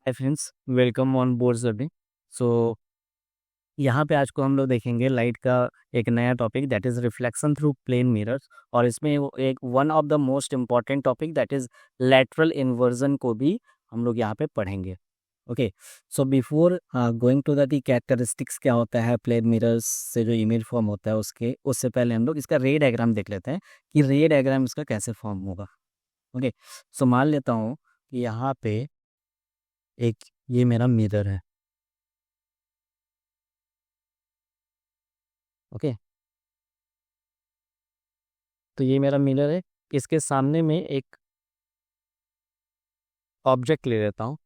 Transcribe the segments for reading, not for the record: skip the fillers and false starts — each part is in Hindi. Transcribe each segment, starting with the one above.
Hi friends, welcome on board journey. So यहाँ पे आज को हम लोग देखेंगे लाइट का एक नया topic that is reflection through plane mirrors. और इसमें वो एक one of the most important topic that is lateral inversion को भी हम लोग यहाँ पे पढ़ेंगे। Okay, so before going to the characteristics क्या होता है प्लेन मिरर्स से जो इमेज फॉर्म होता है उससे पहले हम लोग इसका रे डायग्राम देख लेते हैं कि रे डायग्राम इसका कैसे फॉर्म होगा। ओके, सो मान लेता हूँ कि यहाँ पे एक ये मेरा मिरर है। ओके, तो ये मेरा मिरर है। इसके सामने में एक ऑब्जेक्ट ले लेता हूँ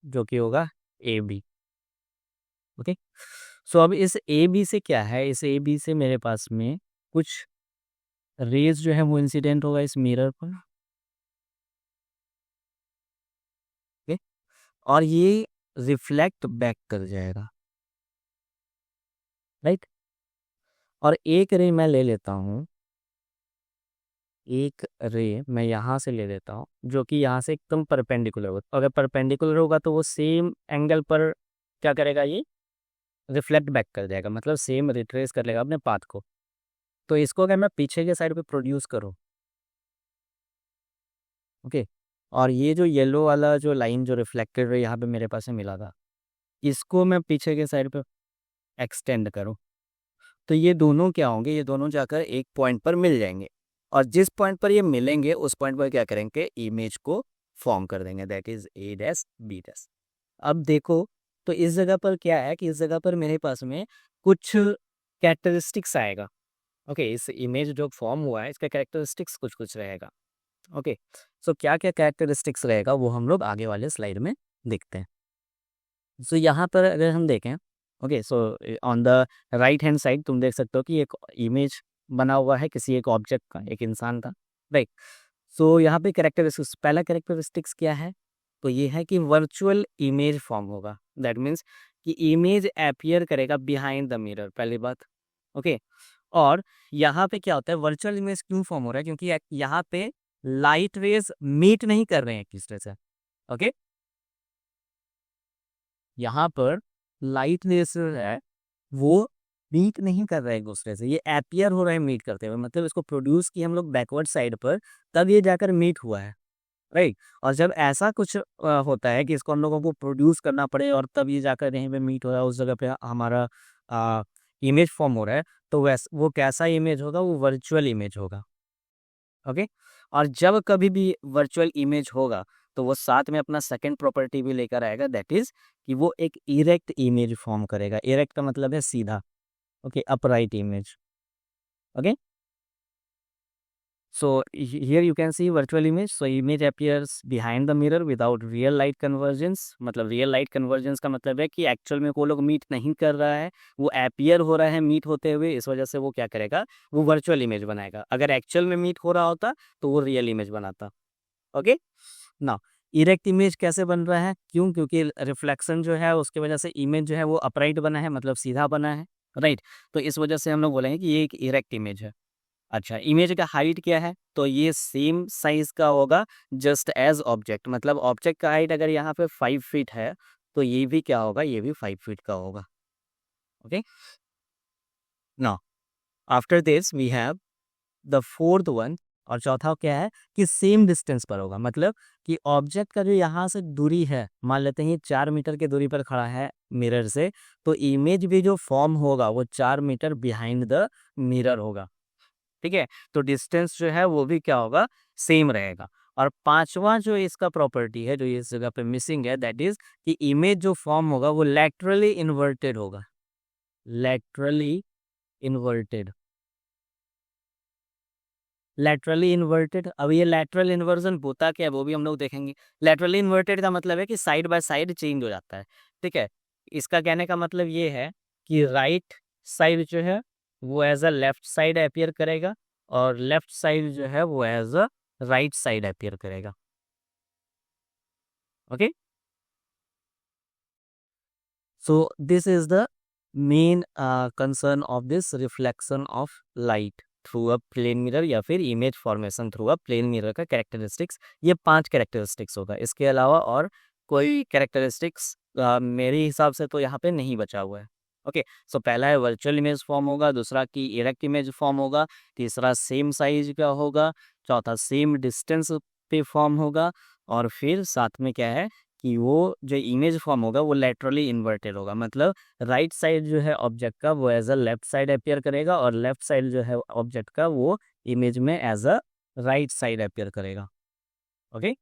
जो कि होगा ए बी। ओके, सो अब इस ए बी से क्या है, इस ए बी से मेरे पास में कुछ रेज जो है वो इंसिडेंट होगा इस मिरर पर। ओके, और ये रिफ्लेक्ट बैक कर जाएगा, राइट। और एक रे मैं ले लेता हूँ, एक रे मैं यहाँ से ले लेता हूँ जो कि यहाँ से एकदम परपेंडिकुलर होगा। अगर परपेंडिकुलर होगा तो वो सेम एंगल पर क्या करेगा, ये रिफ्लेक्ट बैक कर जाएगा, मतलब सेम रिट्रेस कर लेगा अपने पाथ को। तो इसको अगर मैं पीछे के साइड पे प्रोड्यूस करूँ, ओके, और ये जो येलो वाला जो लाइन जो रिफ्लेक्टेड यहाँ पे मेरे पास से मिला था, इसको मैं पीछे के साइड पे एक्सटेंड करूँ, तो ये दोनों क्या होंगे, ये दोनों जाकर एक पॉइंट पर मिल जाएंगे। और जिस पॉइंट पर ये मिलेंगे उस पॉइंट पर क्या करेंगे, इमेज को फॉर्म कर देंगे, that is A dash B dash. अब देखो, तो इस जगह पर क्या है कि इस जगह पर मेरे पास में कुछ कैरेक्टरिस्टिक्स आएगा। ओके, इस इमेज जो फॉर्म हुआ है इसका कैरेक्टरिस्टिक्स कुछ कुछ रहेगा। ओके, सो क्या क्या कैरेक्टरिस्टिक्स रहेगा वो हम लोग आगे वाले स्लाइड में देखते हैं। सो यहाँ पर अगर हम देखें, okay, so on the right hand side तुम देख सकते हो कि एक इमेज बना हुआ है किसी एक ऑब्जेक्ट का, एक इंसान का, राइट। सो यहाँ पे कैरेक्टरिस्टिक्स, पहला कैरेक्टरिस्टिक्स क्या है, तो ये है कि वर्चुअल इमेज फॉर्म होगा। दैट मीन्स कि इमेज अपीयर करेगा बिहाइंड द मिरर, पहली बात। ओके, और यहाँ पे क्या होता है, वर्चुअल इमेज क्यों फॉर्म हो रहा है, क्योंकि यहाँ पे लाइट रेज मीट नहीं कर रहे हैं एक दूसरे से। ओके, यहाँ पर लाइट रेज है वो मीट नहीं कर रहे हैं एक दूसरे से, ये अपीयर हो रहे हैं मीट करते हुए, मतलब इसको प्रोड्यूस किया हम लोग बैकवर्ड साइड पर, तब ये जाकर मीट हुआ है, राइट। और जब ऐसा कुछ होता है कि इसको हम लोगों को प्रोड्यूस करना पड़े और तब ये जाकर यहीं पे मीट हो रहा है, उस जगह पे हमारा इमेज फॉर्म हो रहा है, तो वो कैसा इमेज होगा, वो वर्चुअल इमेज होगा। ओके, और जब कभी भी वर्चुअल इमेज होगा तो वो साथ में अपना सेकंड प्रॉपर्टी भी लेकर आएगा, दैट इज कि वो एक इरेक्ट इमेज फॉर्म करेगा। इरेक्ट का मतलब है सीधा, okay, upright image. Okay, so here you can see virtual image, so image appears behind the mirror without real light convergence। मतलब रियल लाइट कन्वर्जेंस का मतलब है कि एक्चुअल में वो लोग मीट नहीं कर रहा है, वो अपीयर हो रहा है मीट होते हुए, इस वजह से वो क्या करेगा, वो वर्चुअल इमेज बनाएगा। अगर एक्चुअल में मीट हो रहा होता तो वो रियल इमेज बनाता। ओके, ना इरेक्ट इमेज कैसे बन रहा है, क्यों, क्योंकि रिफ्लेक्शन जो है उसकी वजह से इमेज जो है वो अपराइट बना है, मतलब सीधा बना है, राइट। तो इस वजह से हम लोग बोलेंगे कि ये एक इरेक्ट इमेज है। अच्छा, इमेज का हाइट क्या है, तो ये सेम साइज का होगा जस्ट एज ऑब्जेक्ट, मतलब ऑब्जेक्ट का हाइट अगर यहाँ पे 5 फीट है तो ये भी क्या होगा, ये भी 5 फीट का होगा। Okay, now after this we have the fourth one. और चौथा क्या है कि सेम डिस्टेंस पर होगा, मतलब कि ऑब्जेक्ट का जो यहाँ से दूरी है, मान लेते हैं ये 4 मीटर की दूरी पर खड़ा है मिरर से, तो इमेज भी जो फॉर्म होगा वो 4 मीटर बिहाइंड द मिरर होगा। ठीक है, तो डिस्टेंस जो है वो भी क्या होगा, सेम रहेगा। और पांचवा जो इसका प्रॉपर्टी है जो इस जगह पे मिसिंग है, दैट इज कि इमेज जो फॉर्म होगा वो लैटरली इन्वर्टेड होगा। Laterally inverted, laterally inverted. अब ये लैटरल इन्वर्जन होता क्या है वो भी हम लोग देखेंगे। लैटरली इन्वर्टेड का मतलब है कि साइड बाय साइड चेंज हो जाता है। ठीक है, इसका कहने का मतलब ये है कि राइट साइड जो है वो as a left side appear करेगा, और लेफ्ट साइड जो है वो as a right side appear करेगा। Okay, so this is the main concern of this reflection of light। Through a plane mirror या फिर image formation through a plane mirror का कैरेक्टरिस्टिक्स, ये 5 कैरेक्टरिस्टिक्स होगा। इसके अलावा और कोई कैरेक्टरिस्टिक्स मेरे हिसाब से तो यहाँ पे नहीं बचा हुआ है। ओके, सो पहला है वर्चुअल इमेज फॉर्म होगा, दूसरा की इरेक्ट इमेज फॉर्म होगा, तीसरा सेम साइज का होगा, चौथा सेम डिस्टेंस पे फॉर्म होगा, और फिर साथ में क्या है कि वो जो इमेज फॉर्म होगा वो लेटरली इन्वर्टेड होगा, मतलब राइट साइड जो है ऑब्जेक्ट का वो as a left side appear करेगा, और लेफ्ट साइड जो है ऑब्जेक्ट का वो इमेज में as a right side appear करेगा। ओके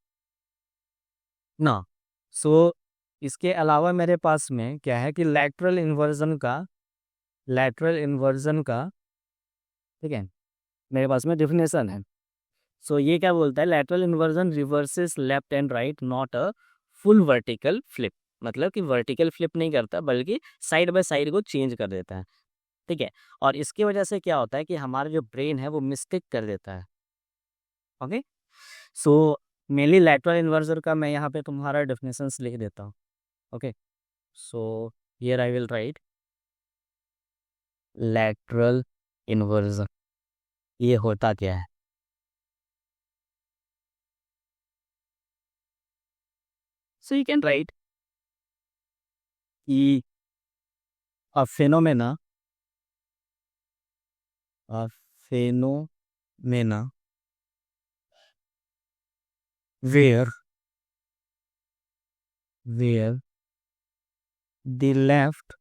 ना, सो इसके अलावा मेरे पास में क्या है कि लैटरल इन्वर्जन का ठीक है, मेरे पास में डिफिनेशन है। सो ये क्या बोलता है, lateral inversion reverses left and right, not a full vertical flip, मतलब कि वर्टिकल फ्लिप नहीं करता बल्कि साइड बाय साइड को चेंज कर देता है। ठीक है, और इसकी वजह से क्या होता है कि हमारा जो ब्रेन है वो मिस्टेक कर देता है। Okay, so mainly lateral inversion का मैं यहाँ पे तुम्हारा डेफिनेशंस लिख देता हूँ। Okay, so here I will write lateral inversion, ये होता क्या है। सो यू कैन राइट कि a phenomena a phenomena where where the left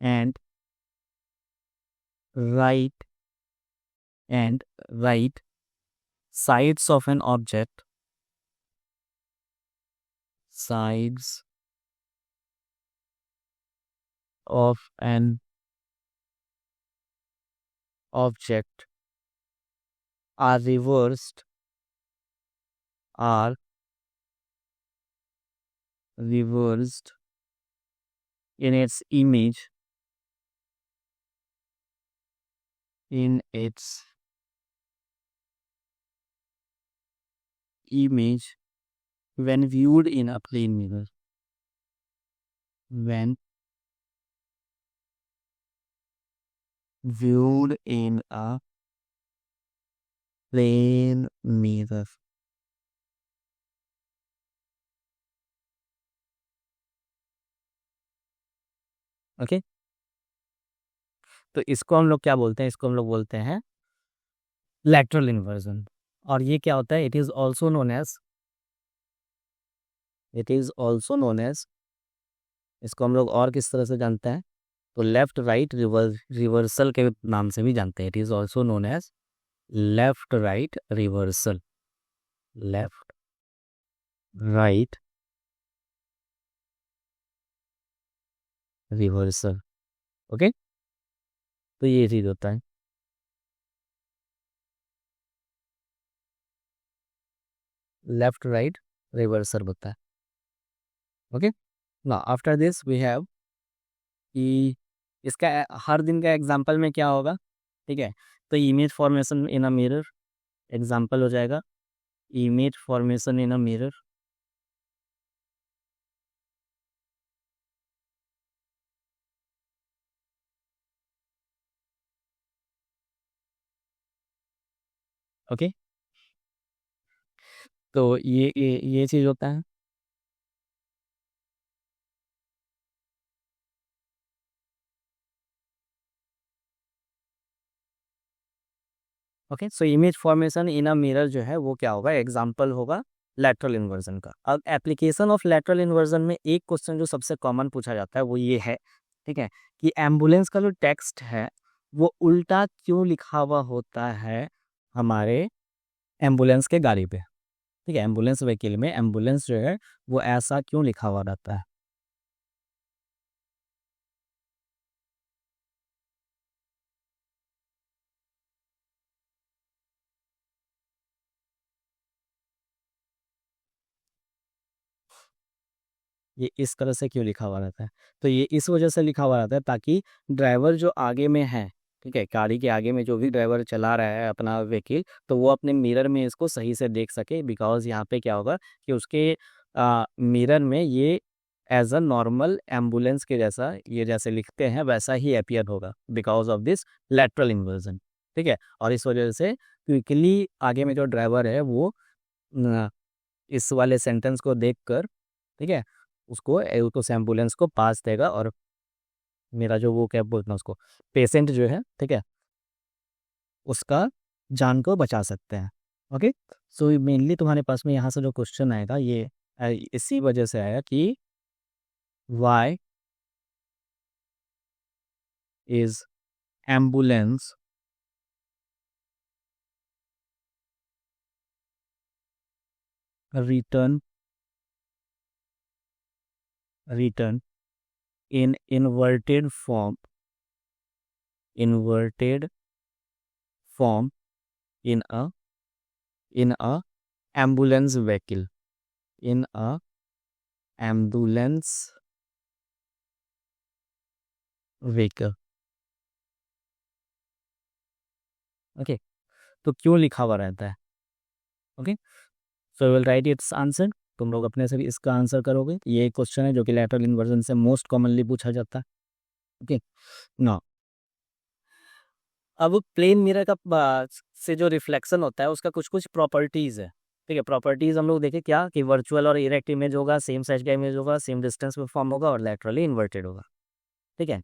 and right and right sides of an sides of an object are are reversed in its image when viewed in a plane mirror, when viewed in a plane mirror। Okay, तो इसको हम लोग क्या बोलते हैं, इसको हम लोग बोलते हैं लैटरल इन्वर्जन। और ये क्या होता है, it is also known as इसको हम लोग और किस तरह से जानते हैं, तो लेफ्ट राइट रिवर्सल के नाम से भी जानते हैं। It is also known as left right reversal, left right reversal. Okay, तो ये चीज होता है लेफ्ट राइट रिवर्सल होता है। ओके, ना आफ्टर दिस वी हैव कि इसका हर दिन का एग्जाम्पल में क्या होगा। ठीक है, तो image formation in a mirror example हो जाएगा, image formation in a mirror. Okay, तो ये चीज होता है। Okay, so image formation in a mirror जो है वो क्या होगा, एग्जाम्पल होगा लैटरल इन्वर्जन का। अब एप्लीकेशन ऑफ लैटरल इन्वर्जन में एक क्वेश्चन जो सबसे कॉमन पूछा जाता है वो ये है, ठीक है, कि एम्बुलेंस का जो टेक्स्ट है वो उल्टा क्यों लिखा हुआ होता है हमारे एम्बुलेंस के गाड़ी पे। ठीक है, एम्बुलेंस व्हीकल में एम्बुलेंस जो है वो ऐसा क्यों लिखा हुआ रहता है। ये इस तरह से क्यों लिखा हुआ रहता है, तो ये इस वजह से लिखा हुआ रहता है ताकि ड्राइवर जो आगे में है, ठीक है, गाड़ी के आगे में जो भी ड्राइवर चला रहा है अपना व्हीकल, तो वो अपने मिरर में इसको सही से देख सके। बिकॉज यहाँ पे क्या होगा कि उसके मिरर में ये एज अ नॉर्मल एम्बुलेंस के जैसा, ये जैसे लिखते हैं वैसा ही अपीयर होगा because of this lateral inversion. ठीक है, और इस वजह से क्विकली आगे में जो ड्राइवर है वो न, इस वाले सेंटेंस को देखकर, ठीक है, उसको उस एम्बुलेंस को पास देगा और मेरा जो वो क्या बोलते हैं उसको, पेशेंट जो है, ठीक है, उसका जान को बचा सकते हैं। ओके, सो मेनली तुम्हारे पास में यहाँ से जो क्वेश्चन आएगा ये इसी वजह से आया कि why is ambulance written in inverted form in a ambulance vehicle, in a ambulance vehicle। Okay, तो क्यों लिखा हुआ रहता है? Okay, so will write it's answer. तुम लोग अपने से भी इसका आंसर करोगे। ये क्वेश्चन है जो कि लेटरल इन्वर्जन से मोस्ट कॉमनली पूछा जाता है। ओके, ना अब प्लेन मिरर का से जो रिफ्लेक्शन होता है उसका कुछ कुछ प्रॉपर्टीज है। ठीक है, प्रॉपर्टीज हम लोग देखें क्या कि वर्चुअल और इरेक्ट इमेज होगा, सेम साइज का इमेज होगा, सेम डिस्टेंस में फॉर्म होगा और लेटरली इन्वर्टेड होगा। ठीक है,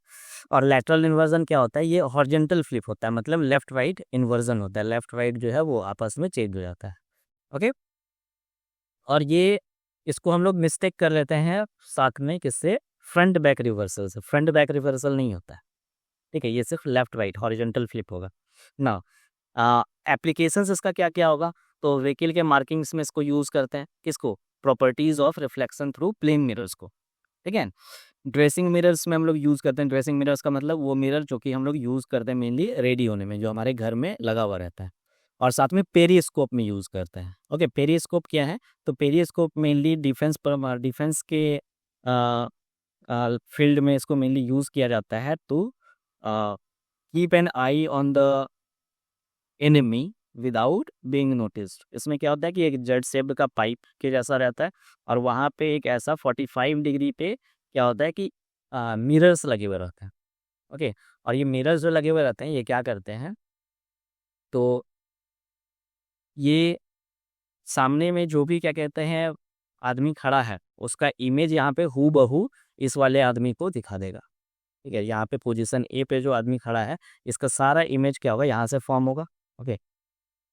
और लेटरल इन्वर्जन क्या होता है? ये हॉरिजॉन्टल फ्लिप होता है, मतलब लेफ्ट राइट इन्वर्जन होता है, लेफ्ट राइट जो है वो आपस में चेंज हो जाता है। ओके, और ये इसको हम लोग मिस्टेक कर लेते हैं साथ में किससे? फ्रंट बैक रिवर्सल से। फ्रंट बैक रिवर्सल नहीं होता है। ठीक है, ये सिर्फ लेफ्ट राइट हॉरिजॉन्टल फ्लिप होगा ना। एप्लीकेशंस इसका क्या क्या होगा? तो व्हीकल के मार्किंग्स में इसको यूज़ करते हैं, किसको? Properties of reflection through plane mirrors को। ठीक है, ड्रेसिंग मिरर्स में हम लोग यूज़ करते हैं। ड्रेसिंग मिरर्स का मतलब वो मिरर जो कि हम लोग यूज़ करते हैं मेनली रेडी होने में, जो हमारे घर में लगा हुआ रहता है, और साथ में पेरिस्कोप में यूज़ करते हैं। ओके, पेरिस्कोप क्या है? तो पेरिस्कोप मेनली डिफेंस के फील्ड में इसको मेनली यूज़ किया जाता है to keep an eye on the enemy without being noticed. इसमें क्या होता है कि एक जेड शेप्ड का पाइप के जैसा रहता है, और वहाँ पे एक ऐसा 45 डिग्री पे क्या होता है कि मिरर्स लगे हुए रहते हैं। ओके, और ये मिरर्स जो लगे हुए रहते हैं ये क्या करते हैं? तो ये सामने में जो भी क्या कहते हैं आदमी खड़ा है उसका इमेज यहाँ पे हू बहू इस वाले आदमी को दिखा देगा। ठीक है, यहाँ पे पोजीशन ए पे जो आदमी खड़ा है इसका सारा इमेज क्या होगा? यहाँ से फॉर्म होगा। ओके,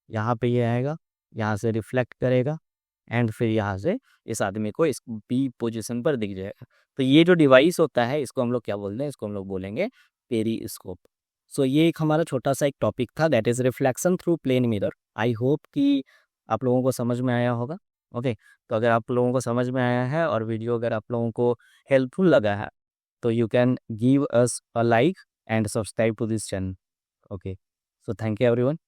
यहाँ पे ये आएगा, यहाँ से रिफ्लेक्ट करेगा, एंड फिर यहाँ से इस आदमी को इस बी पोजीशन पर दिख जाएगा। तो ये जो डिवाइस होता है इसको हम लोग क्या बोलते हैं? इसको हम लोग बोलेंगे पेरिस्कोप। सो ये एक हमारा छोटा सा एक टॉपिक था, that is reflection through plane mirror. I hope कि आप लोगों को समझ में आया होगा। ओके, तो अगर आप लोगों को समझ में आया है और वीडियो अगर आप लोगों को हेल्पफुल लगा है तो you can give us a like and subscribe to this channel. Okay, so thank you everyone.